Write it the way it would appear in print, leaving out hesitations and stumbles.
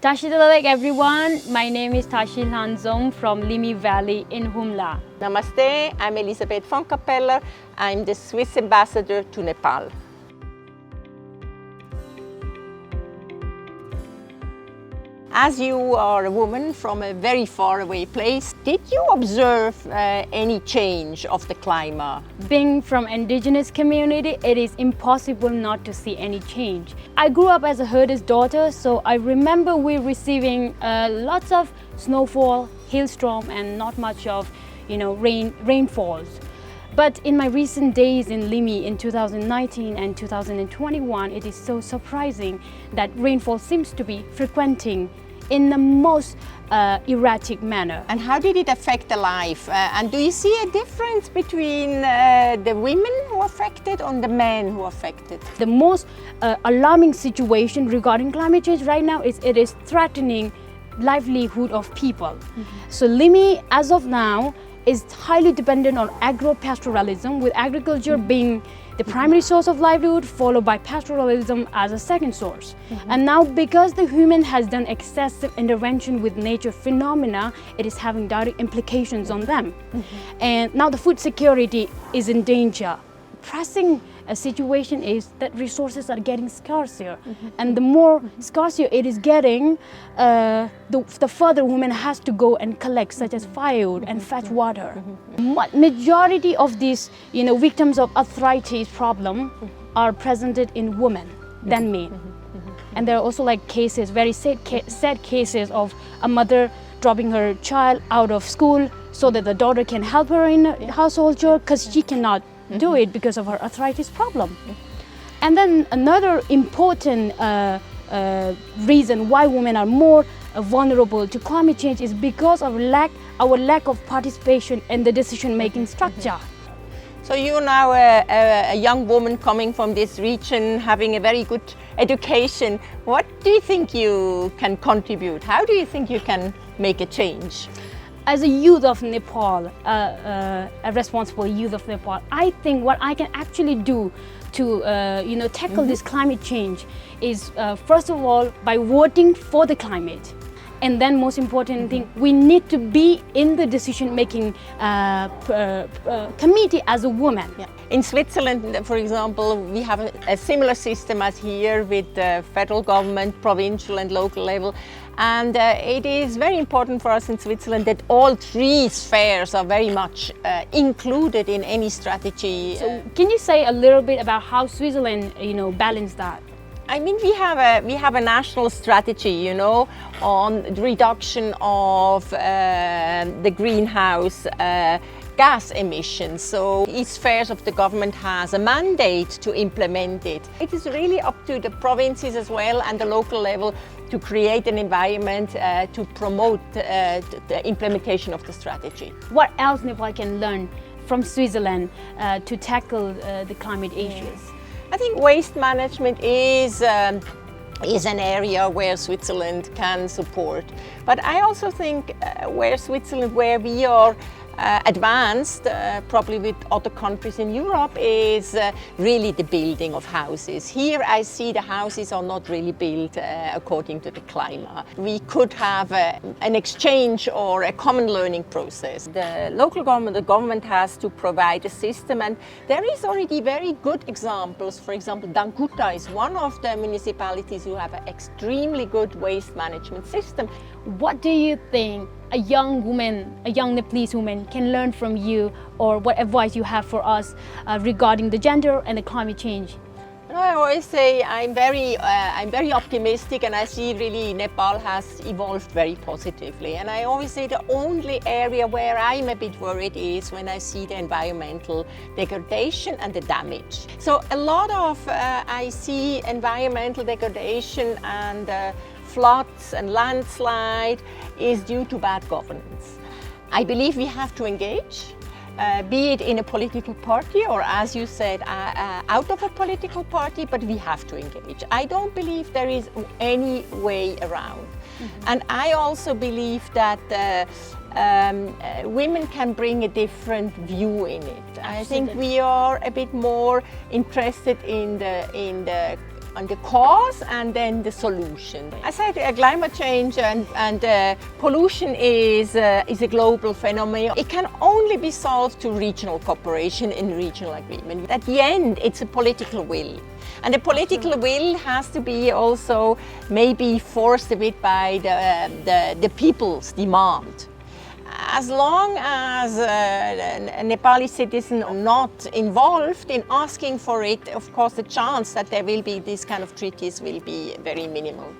Tashi everyone, my name is Tashi Lhazom from Limi Valley in Humla. Namaste, I'm Elisabeth from Capeller. I'm the Swiss ambassador to Nepal. As you are a woman from a very far away place, did you observe any change of the climate? Being from indigenous community, it is impossible not to see any change. I grew up as a herder's daughter, so I remember we receiving lots of snowfall, hailstorm, and not much of rainfalls. But in my recent days in Limi in 2019 and 2021, it is so surprising that rainfall seems to be frequenting in the most erratic manner. And how did it affect the life? And do you see a difference between the women who are affected and the men who are affected? The most alarming situation regarding climate change right now is it is threatening livelihood of people. So Limi, as of now, is highly dependent on agro-pastoralism, with agriculture being the primary source of livelihood, followed by pastoralism as a second source. And now, because the human has done excessive intervention with nature phenomena, it is having direct implications on them. And now the food security is in danger. Pressing a situation is that resources are getting scarcer, and the more scarcer it is getting, the further women has to go and collect, such as firewood and fetch water. Majority of these, victims of arthritis problem are presented in women than men, and there are also cases, very sad cases of a mother dropping her child out of school so that the daughter can help her in household chore because she cannot do it because of her arthritis problem. And then another important reason why women are more vulnerable to climate change is because of our lack of participation in the decision-making structure. So you're now a young woman coming from this region, having a very good education. What do you think you can contribute? How do you think you can make a change? As a youth of Nepal, a responsible youth of Nepal, I think what I can actually do to tackle this climate change is first of all by voting for the climate, and then most important thing, we need to be in the decision-making committee as a woman. Yeah. In Switzerland, for example, we have a similar system as here with the federal government, provincial and local level. And it is very important for us in Switzerland that all three spheres are very much included in any strategy. So can you say a little bit about how Switzerland, balance that? I mean, we have a national strategy, on the reduction of the greenhouse gas emissions. So each spheres of the government has a mandate to implement it. It is really up to the provinces as well and the local level to create an environment to promote the implementation of the strategy. What else Nepal can learn from Switzerland to tackle the climate issues? I think waste management is an area where Switzerland can support. But I also think where we are advanced, probably with other countries in Europe, is really the building of houses. Here I see the houses are not really built according to the climate. We could have an exchange or a common learning process. The local government, the government has to provide a system, and there is already very good examples. For example, Dankuta is one of the municipalities who have an extremely good waste management system. What do you think a young Nepalese woman can learn from you, or what advice you have for us regarding the gender and the climate change? I always say I'm very optimistic, and I see really Nepal has evolved very positively. And I always say the only area where I'm a bit worried is when I see the environmental degradation and the damage. So a lot of I see environmental degradation and floods and landslide is due to bad governance. I believe we have to engage, be it in a political party or, as you said, out of a political party, but we have to engage. I don't believe there is any way around. And I also believe that women can bring a different view in it. Absolutely. I think we are a bit more interested in the on the cause and then the solution. I said climate change and pollution is a global phenomenon. It can only be solved through regional cooperation and regional agreement. At the end, it's a political will. And the political will has to be also maybe forced a bit by the people's demand. As long as Nepali citizens are not involved in asking for it, of course the chance that there will be these kind of treaties will be very minimal.